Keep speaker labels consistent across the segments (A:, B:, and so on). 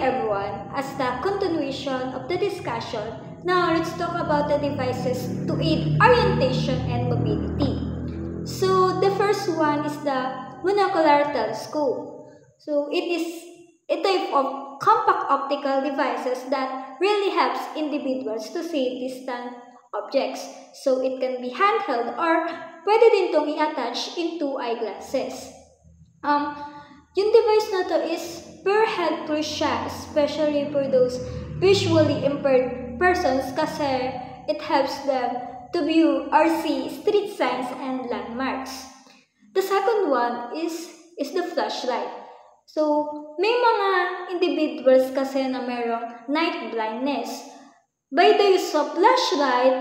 A: everyone, as the continuation of the discussion, now let's talk about the devices to aid orientation and mobility. So the first one is the monocular telescope. So it is a type of compact optical devices that really helps individuals to see distant objects. So it can be handheld or pwede din itong i-attach into eyeglasses. Yung device na to is very helpful siya, especially for those visually impaired persons kasi it helps them to view or see street signs and landmarks. The second one is the flashlight. So, may mga individuals kasi na merong night blindness. By the use of flashlight,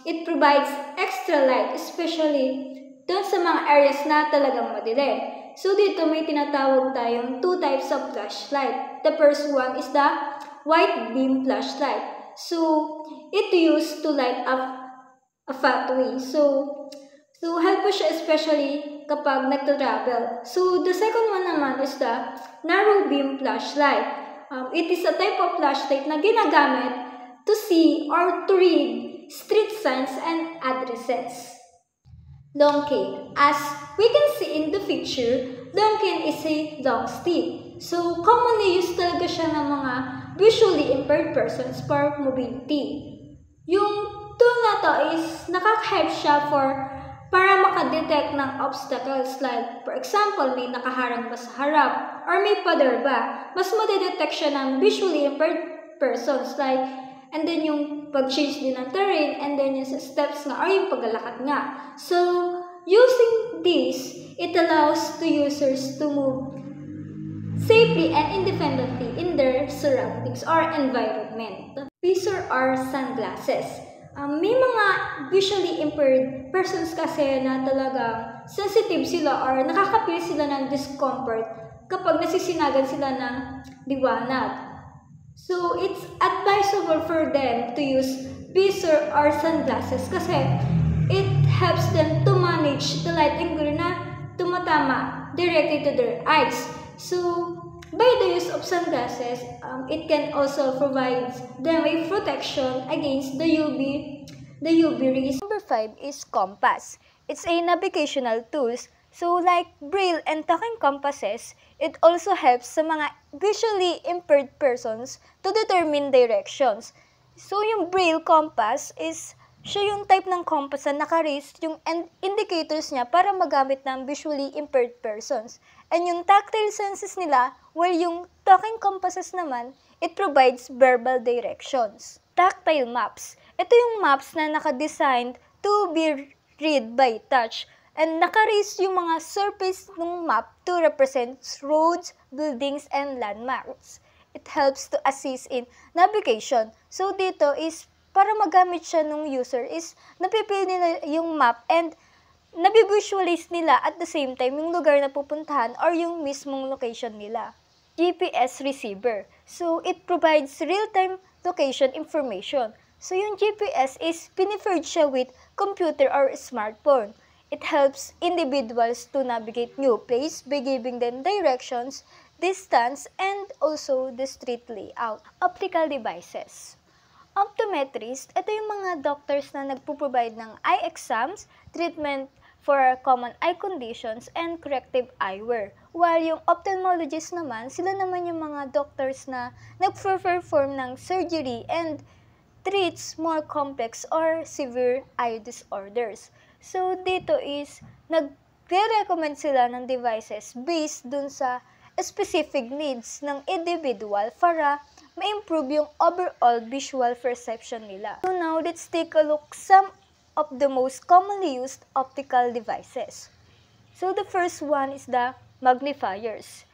A: it provides extra light, especially doon sa mga areas na talagang madilim. So, dito may tinatawag tayong two types of flashlight. The first one is the white beam flashlight. So, it used to light up a pathway. So helpful siya especially kapag nagta-travel. So, the second one naman is the narrow beam flashlight. It is a type of flashlight na ginagamit to see or to read street signs and addresses. Long cane. As we can see in the picture, long cane is a long stick. So, commonly used talaga siya ng mga visually impaired persons for mobility. Yung tool na to is nakaka-help siya para makadetect ng obstacles like, for example, may nakaharang ba sa harap or may pader ba. Mas madedetect siya ng visually impaired persons like, and then yung pag-change din ng terrain, and then yung steps nga or yung paglalakad nga. So, using this, it allows the users to move safely and independently in their surroundings or environment. Visor or sunglasses. May mga visually impaired persons kasi na talagang sensitive sila or nakakapil sila ng discomfort kapag nasisinagan sila ng liwanag. So, it's advisable for them to use visor or sunglasses kasi it helps them to manage the light angle na tumatama directly to their eyes. So, by the use of sunglasses, it can also provide them a protection against the UV rays.
B: Number 5 is compass. It's a navigational tools. So like braille and talking compasses, it also helps sa mga visually impaired persons to determine directions. So yung braille compass is siya yung type ng compass na naka-raise yung indicators niya para magamit ng visually impaired persons. And yung tactile senses nila, while yung talking compasses naman, it provides verbal directions. Tactile maps. Ito yung maps na naka-designed to be read by touch. And naka-raise yung mga surface ng map to represent roads, buildings, and landmarks. It helps to assist in navigation. So dito is para magamit siya ng user is napipili nila yung map and nabivisualize nila at the same time yung lugar na pupuntahan or yung mismong location nila. GPS receiver. So it provides real-time location information. So yung GPS is piniferred siya with computer or smartphone. It helps individuals to navigate new place by giving them directions, distance, and also the street layout. Optical devices. Optometrist, ito yung mga doctors na nagpo-provide ng eye exams, treatment for common eye conditions, and corrective eyewear. While yung ophthalmologist naman, sila naman yung mga doctors na nagpo-perform ng surgery and treats more complex or severe eye disorders. So, dito is, nagre-recommend sila ng devices based dun sa specific needs ng individual para ma-improve yung overall visual perception nila. So, now, let's take a look some of the most commonly used optical devices. So, the first one is the magnifiers.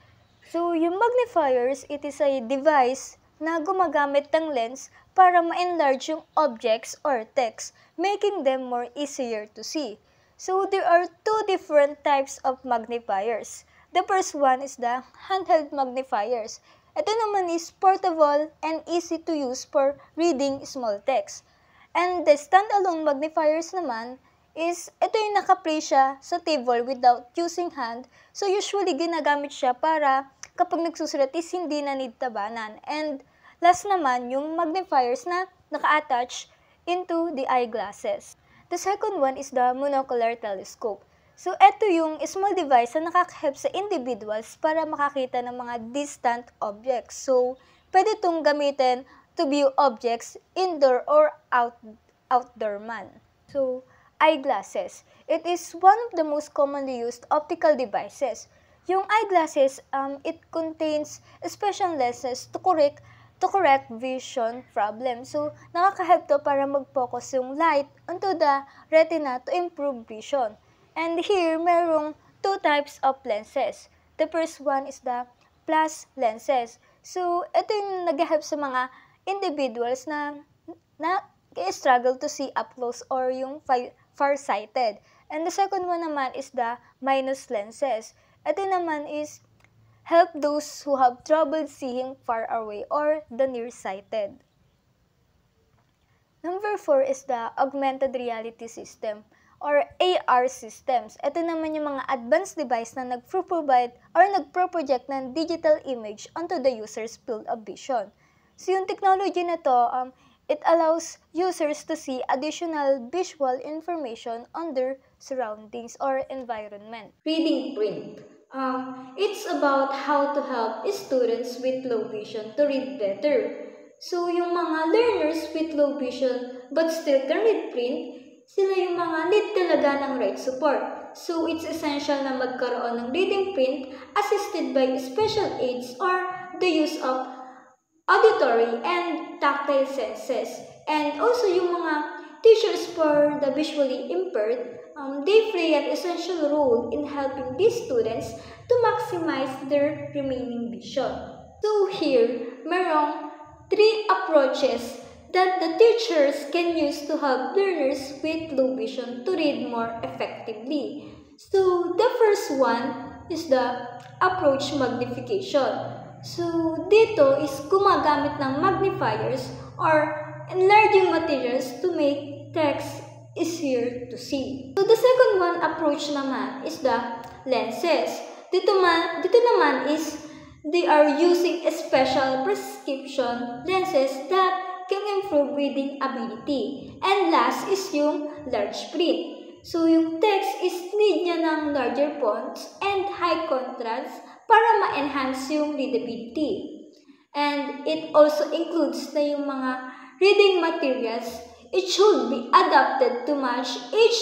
B: So, yung magnifiers, it is a device na gumagamit ng lens para ma-enlarge yung objects or text, making them more easier to see. So, there are two different types of magnifiers. The first one is the handheld magnifiers. Ito naman is portable and easy to use for reading small text. And the standalone magnifiers naman is, ito yung naka-place siya sa table without using hand. So, usually ginagamit siya para kapag nagsusulat is hindi na need tabanan. And last naman, yung magnifiers na naka-attach into the eyeglasses. The second one is the monocular telescope. So, ito yung small device na nakaka-help sa individuals para makakita ng mga distant objects. So, pwede itong gamitin to view objects indoor or outdoor man. So, eyeglasses. It is one of the most commonly used optical devices. Yung eyeglasses, it contains special lenses to correct vision problem. So, nakaka-help to para mag-focus yung light onto the retina to improve vision. And here, merong two types of lenses. The first one is the plus lenses. So, ito yung nag-help sa mga individuals na struggle to see up close or yung far-sighted. And the second one naman is the minus lenses. Ito naman is help those who have trouble seeing far away or the nearsighted. Number 4 is the augmented reality system or AR systems. Ito naman yung mga advanced device na nagpro-provide or nagpro-project ng digital image onto the user's field of vision. So yung technology na to, it allows users to see additional visual information on their surroundings or environment.
A: Reading print. It's about how to help students with low vision to read better. So, yung mga learners with low vision but still can read print, sila yung mga need talaga ng right support. So, it's essential na magkaroon ng reading print assisted by special aids or the use of auditory and tactile senses. And also yung mga teachers for the visually impaired, they play an essential role in helping these students to maximize their remaining vision. So here, merong 3 approaches that the teachers can use to help learners with low vision to read more effectively. So the first one is the approach magnification. So dito is gumagamit ng magnifiers or enlarging materials to make text easier to see. So the second one approach naman is the lenses. Dito naman is they are using a special prescription lenses that can improve reading ability. And last is yung large print. So yung text is need niya ng larger fonts and high contrast para ma-enhance yung readability. And it also includes na yung mga reading materials. It should be adapted to match each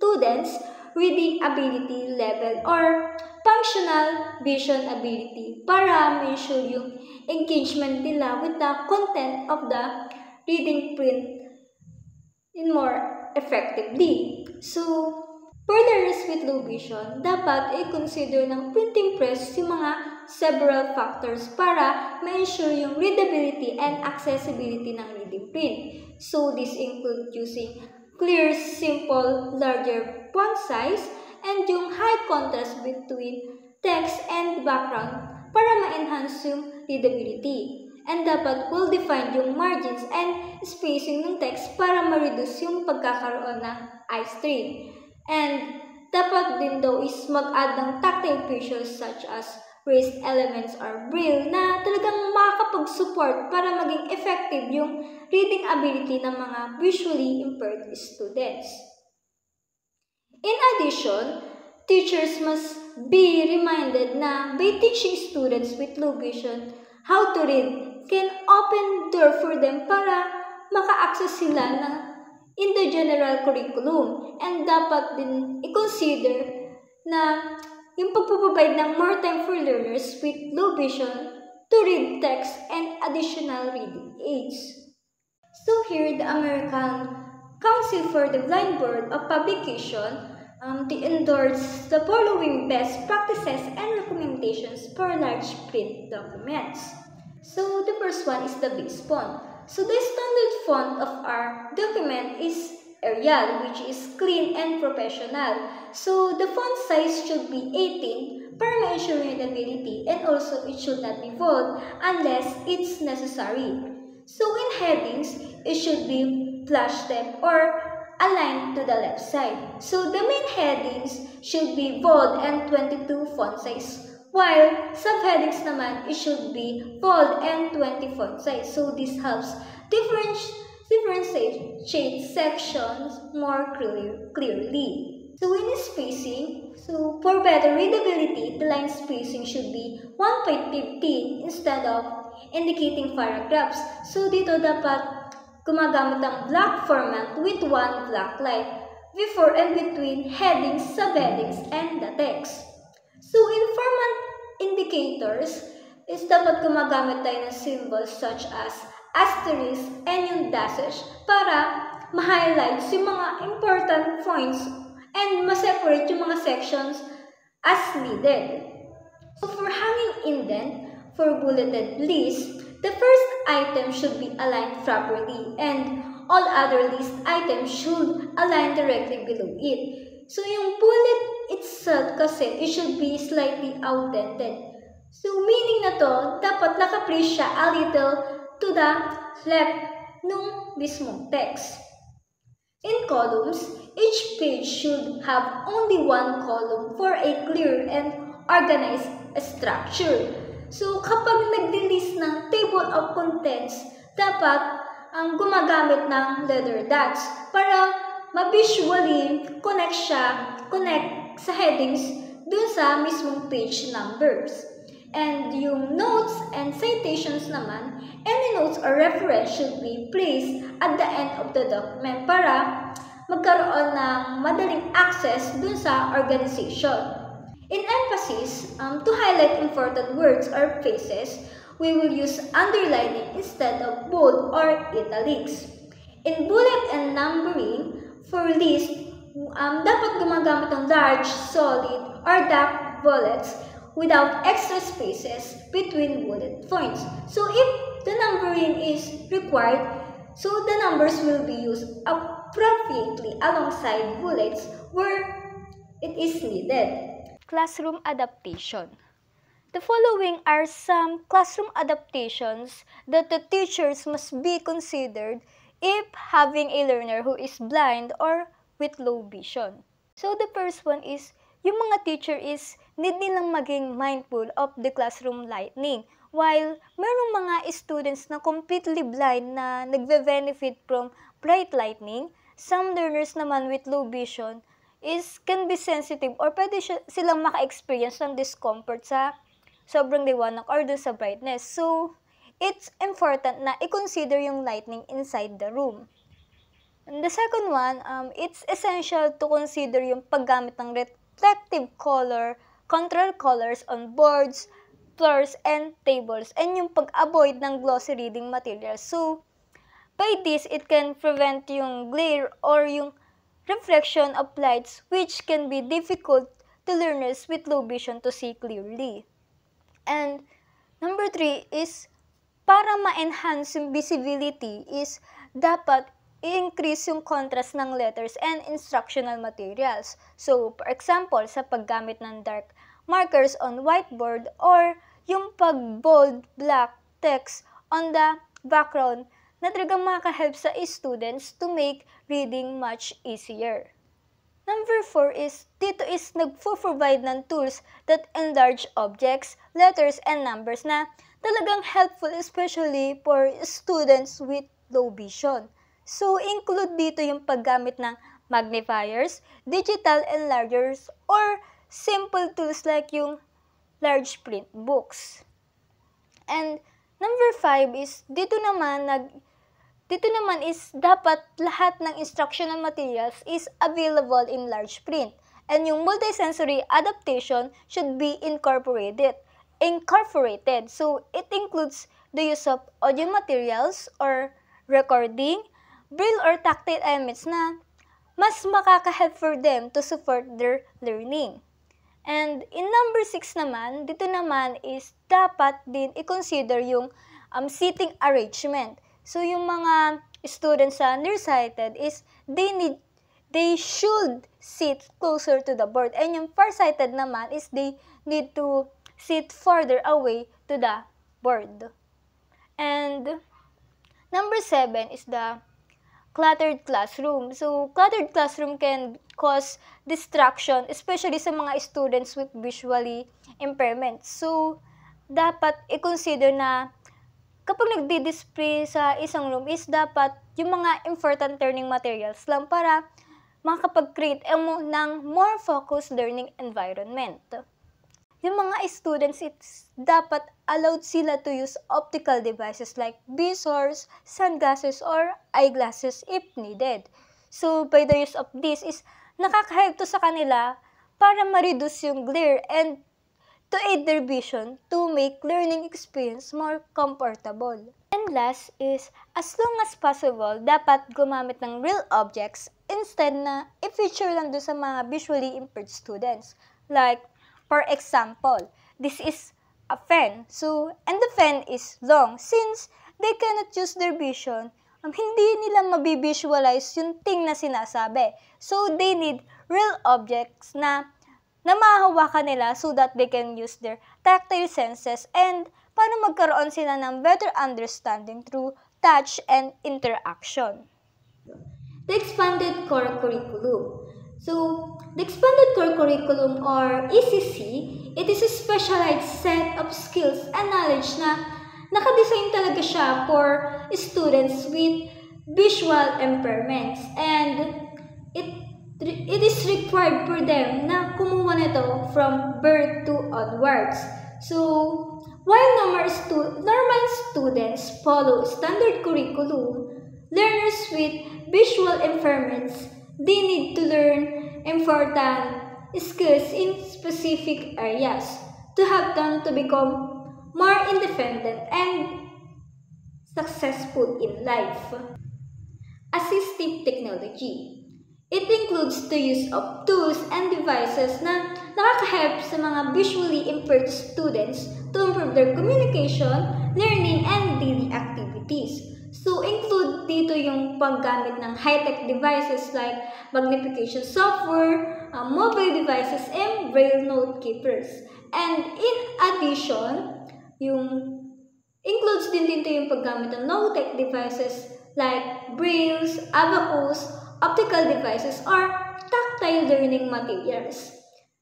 A: student's reading ability level or functional vision ability para ma-ensure yung engagement nila with the content of the reading print in more effectively. So, for learners with low vision, dapat i-consider ng printing press yung mga several factors para ma-ensure yung readability and accessibility ng reading print. So, this include using clear, simple, larger font size, and yung high contrast between text and background para ma-enhance yung readability. And dapat well-defined yung margins and spacing ng text para ma-reduce yung pagkakaroon ng eye strain. And dapat din daw is mag-add ng tactile features such as raised elements or braille na talagang makakapag-support para maging effective yung reading ability ng mga visually impaired students. In addition, teachers must be reminded na by teaching students with low vision how to read can open door for them para maka-access sila in the general curriculum. And dapat din i-consider na yung pagpaprovide ng more time for learners with low vision to read text and additional reading aids. So here, the American Council for the Blind Board of Publication, they endorse the following best practices and recommendations for large print documents. So the first one is the base font. So the standard font of our document is Arial, which is clean and professional. So the font size should be 18 para ma-ensure readability, and also it should not be bold unless it's necessary. So in headings, it should be flash left or aligned to the left side. So the main headings should be bold and 22 font size, While subheadings naman, it should be bold and 20 font size. So this helps differentiate sections more clearly. So in spacing, so for better readability, the line spacing should be 1.15 instead of indicating paragraphs. So dito dapat gumagamit ng block format with one block line before and between headings, subheadings, and the text. So in format indicators, is dapat gumagamit tayo ng symbols such as asterisk and yung dashes para ma-highlight yung mga important points and ma-separate yung mga sections as needed. So for hanging indent, for bulleted list, the first item should be aligned properly and all other list items should align directly below it. So yung bullet itself kasi, it should be slightly outdented. So meaning na to, dapat naka-place siya a little to the left nung mismong text. In columns, each page should have only one column for a clear and organized structure. So kapag nag-release ng table of contents, dapat ang gumagamit ng letter dots para ma-visually connect sa headings dun sa mismong page numbers. And yung notes and citations naman, any notes or reference should be placed at the end of the document para magkaroon ng madaling access dun sa organization. In emphasis, to highlight important words or phrases, we will use underlining instead of bold or italics. In bullet and numbering, for list, dapat gumagamit ng large, solid, or dark bullets without extra spaces between bullet points. So if the numbering is required, so the numbers will be used appropriately alongside bullets where it is needed.
B: Classroom adaptation. The following are some classroom adaptations that the teachers must be considered if having a learner who is blind or with low vision. So the first one is, yung mga teacher is need nilang maging mindful of the classroom lighting. While merong mga students na completely blind na nagbe-benefit from bright lighting, some learners naman with low vision can be sensitive or pwede silang maka-experience ng discomfort sa sobrang liwanag or dun sa brightness. So, it's important na i-consider yung lighting inside the room. And the second one, it's essential to consider yung paggamit ng reflective color, control colors on boards, floors, and tables, and yung pag-avoid ng glossy reading materials. So, by this, it can prevent yung glare or yung reflection of lights which can be difficult to learners with low vision to see clearly. And number 3 is, para ma-enhance yung visibility is dapat i-increase yung contrast ng letters and instructional materials. So, for example, sa paggamit ng dark markers on whiteboard or yung pag-bold black text on the background na talagang makaka-help sa students to make reading much easier. Number 4 is, dito is nagpo-provide ng tools that enlarge objects, letters, and numbers na talagang helpful especially for students with low vision. So, include dito yung paggamit ng magnifiers, digital enlargers, or simple tools like yung large print books. And number 5 is, dito naman is dapat lahat ng instructional materials is available in large print. And yung multisensory adaptation should be incorporated. So, it includes the use of audio materials or recording, braille or tactile elements na mas makaka-help for them to support their learning. And in number 6 naman, dito naman is dapat din i-consider yung seating arrangement. So, yung mga students sa nearsighted is they should sit closer to the board. And yung farsighted naman is they need to sit further away to the board. And number 7 is the cluttered classroom. So, cluttered classroom can cause distraction, especially sa mga students with visually impairment. So, dapat i-consider na kapag nagdi-display sa isang room is dapat yung mga important learning materials lang para makapag-create ng more focused learning environment. Yung mga students, it's dapat allowed sila to use optical devices like visors, sunglasses, or eyeglasses if needed. So, by the use of this is nakaka-help to sa kanila para ma-reduce yung glare and to aid their vision to make learning experience more comfortable. And last is, as long as possible, dapat gumamit ng real objects instead na i-feature lang doon sa mga visually impaired students. Like, for example, this is a fan. So, and the fan is long since they cannot use their vision. Hindi nila mabivisualize yung thing na sinasabi. So, they need real objects na mahahawakan nila so that they can use their tactile senses and para magkaroon sila ng better understanding through touch and interaction.
A: The expanded core curriculum. So, the expanded core curriculum or ECC, it is a specialized set of skills and knowledge na nakadesign talaga siya for students with visual impairments and it is required for them na kumuha nito from birth to onwards. So, while normal students follow standard curriculum, learners with visual impairments, they need to learn important skills in specific areas to help them to become more independent and successful in life. Assistive technology. It includes the use of tools and devices na nakaka-help sa mga visually impaired students to improve their communication, learning, and daily activities. So, include dito yung paggamit ng high-tech devices like magnification software, mobile devices, and braille note keepers. And in addition, includes din dito yung paggamit ng no-tech devices like brailles, abacus, optical devices, or tactile learning materials.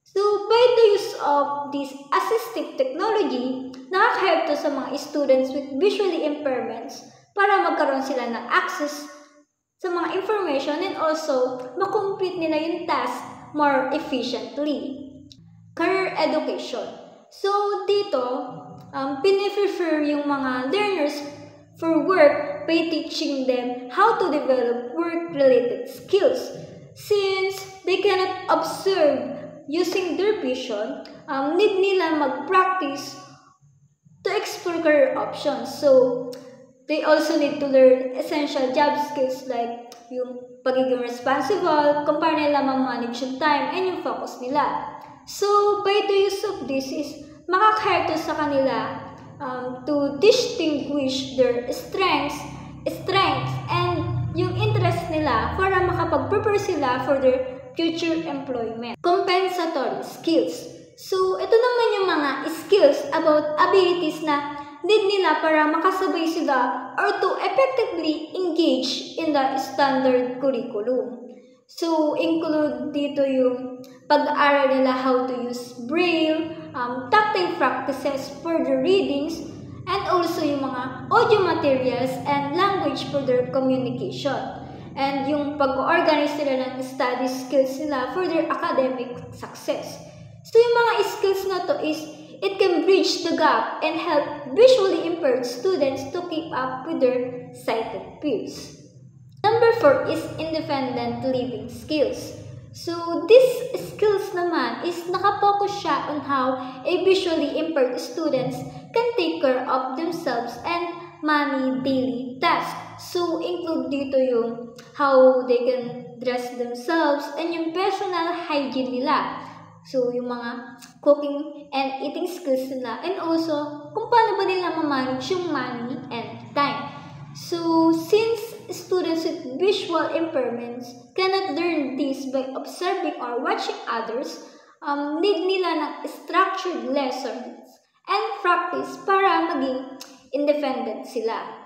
A: So, by the use of this assistive technology, nakaka-help to sa mga students with visually impairments para magkaroon sila ng access sa mga information and also makomplete nila yung task more efficiently. Career education. So, dito, piniprefer yung mga learners for work by teaching them how to develop work-related skills. Since they cannot observe using their vision, need nila mag-practice to explore career options. So, they also need to learn essential job skills like yung pagiging responsible, kung paano nila ma-manage yung time and yung focus nila. So, by the use of this is makaka-help sa kanila to distinguish their strengths and yung interest nila para makapag-prepare sila for their future employment. Compensatory skills. So, ito naman yung mga skills about abilities na need nila para makasabay sila or to effectively engage in the standard curriculum. So, include dito yung pag-aaral nila how to use braille, tactile practices for the readings, and also yung mga audio materials and language for their communication. And yung pag-organize nila ng study skills nila for their academic success. So, yung mga skills na to is, it can bridge the gap and help visually impaired students to keep up with their sighted peers. Number 4 is independent living skills. So, these skills naman is nakapokus siya on how a visually impaired students can take care of themselves and many daily tasks. So, include dito yung how they can dress themselves and yung personal hygiene nila. So, yung mga cooking and eating skills nila and also kung paano ba nila ma-manage yung money and time. So, since students with visual impairments cannot learn this by observing or watching others, need nila ng structured lessons and practice para maging independent sila.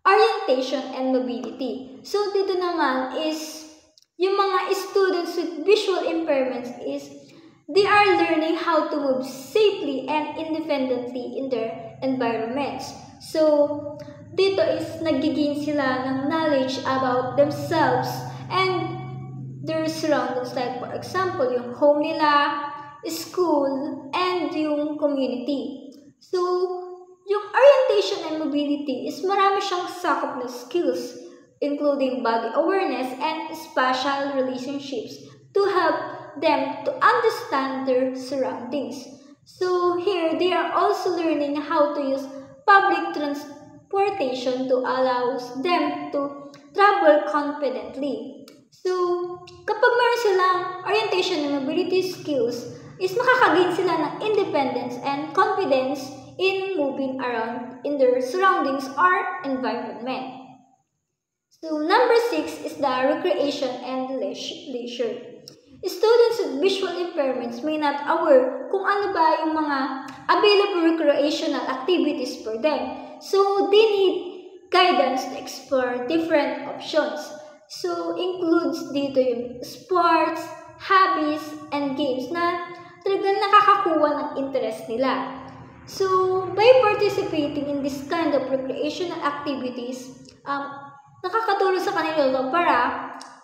A: Orientation and mobility. So, dito naman is yung mga students with visual impairments is They are learning how to move safely and independently in their environments. So, dito is nagiging sila ng knowledge about themselves and their surroundings, like for example, yung home nila, school, and yung community. So, yung orientation and mobility is marami siyang sakop na skills, including body awareness and spatial relationships to help them to understand their surroundings. So, here, they are also learning how to use public transportation to allow them to travel confidently. So, kapag meron silang orientation and mobility skills, is makakagain sila ng independence and confidence in moving around in their surroundings or environment. So, number 6 is the recreation and leisure. Students with visual impairments may not aware kung ano ba yung mga available recreational activities for them. So, they need guidance to explore different options. So, includes dito yung sports, hobbies, and games na talagang nakakakuha ng interest nila. So, by participating in this kind of recreational activities, nakakatulong sa kanila para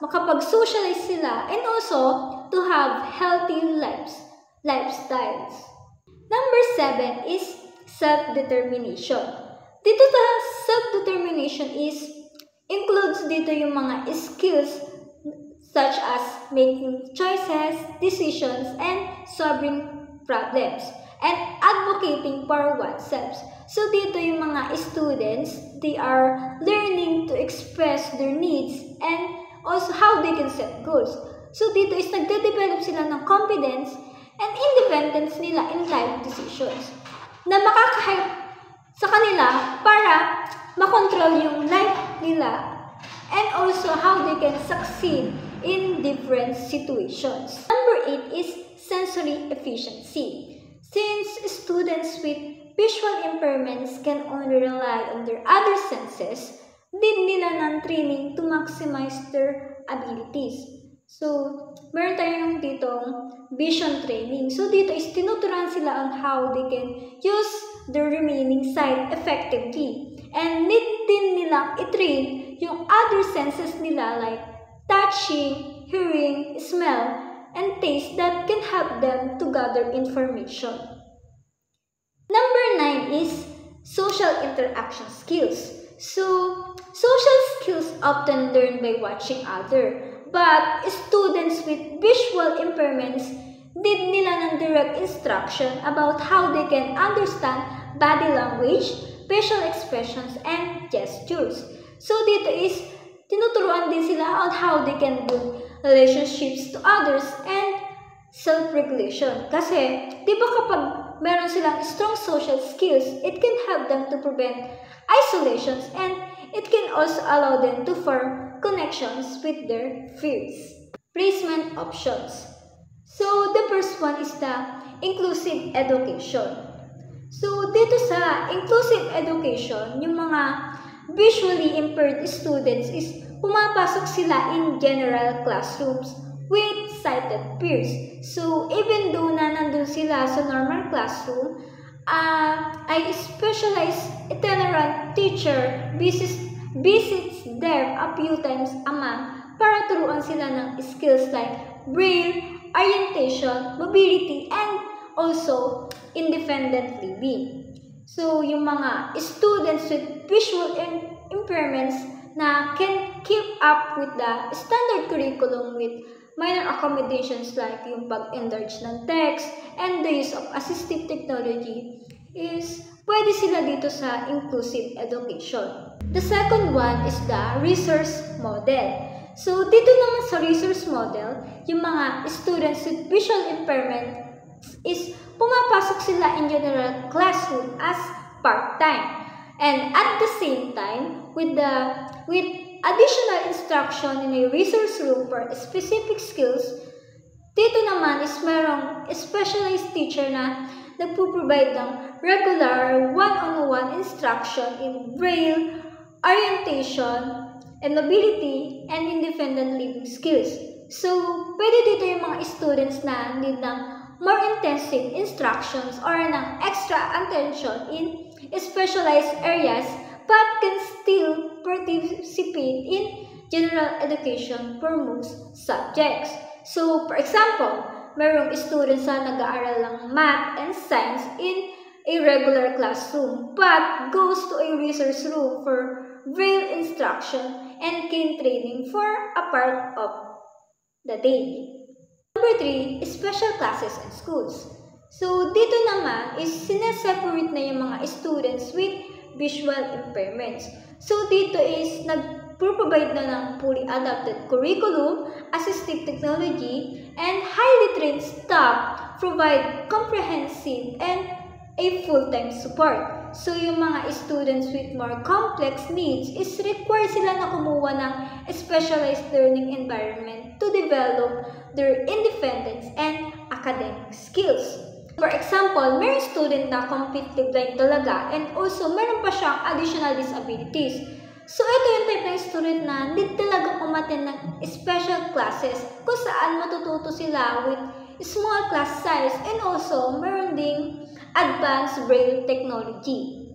A: makapag-socialize sila and also to have healthy lifestyles. Number 7 is self-determination. Dito sa self-determination includes dito yung mga skills such as making choices, decisions, and solving problems, and advocating for oneself. So dito yung mga students, they are learning to express their needs and also how they can set goals. So dito is nagde-develop sila ng confidence and independence nila in life decisions na makaka-help sa kanila para makontrol yung life nila and also how they can succeed in different situations. Number 8 is sensory efficiency. Since students with visual impairments can only rely on their other senses, need nila ng training to maximize their abilities. So, meron tayong ditong vision training. So, dito is tinuturuan sila on how they can use the remaining sight effectively. And need din nilang i-train yung other senses nila like touching, hearing, smell, and taste that can help them to gather information. Number 9 is social interaction skills. So, social skills often learned by watching others. But students with visual impairments need nila ng direct instruction about how they can understand body language, facial expressions, and gestures. So dito is tinuturuan din sila on how they can build relationships to others and self-regulation. Kasi, di ba kapag meron silang strong social skills, it can help them to prevent isolations and it can also allow them to form connections with their peers. Placement options. So, the first one is the inclusive education. So, dito sa inclusive education, yung mga visually impaired students is pumapasok sila in general classrooms with sighted peers. So, even though na nandun sila sa normal classroom, a specialized itinerant teacher visits them a few times a month para turuan sila ng skills like braille, orientation, mobility, and also independent living. So, yung mga students with visual impairments na can keep up with the standard curriculum with minor accommodations like yung pag-enlarge ng text and the use of assistive technology is pwede sila dito sa inclusive education. The second one is the resource model. So, dito naman sa resource model, yung mga students with visual impairment is pumapasok sila in general classroom as part-time. And at the same time, with additional instruction in a resource room for specific skills, dito naman is merong specialized teacher na nagpo-provide ng regular one-on-one instruction in braille, orientation, and mobility, and independent living skills. So, pwede dito yung mga students na need ng more intensive instructions or ng extra attention in specialized areas but can still participate in general education for most subjects. So, for example, mayroong students na nag-aaral ng math and science in a regular classroom but goes to a research room for real instruction and cane training for a part of the day. Number 3 is special classes and schools. So, dito naman is sineseparate na yung mga students with visual impairments. So, dito is nag-provide na ng fully adapted curriculum, assistive technology, and highly trained staff provide comprehensive and a full-time support. So, yung mga students with more complex needs is required sila na kumuha ng specialized learning environment to develop their independence and academic skills. For example, mayroong student na completely blind talaga and also mayroon pa siyang additional disabilities. So, ito yung type ng student na need talaga umattend ng special classes kung saan matututo sila with small class size and also mayroon ding advanced braille technology.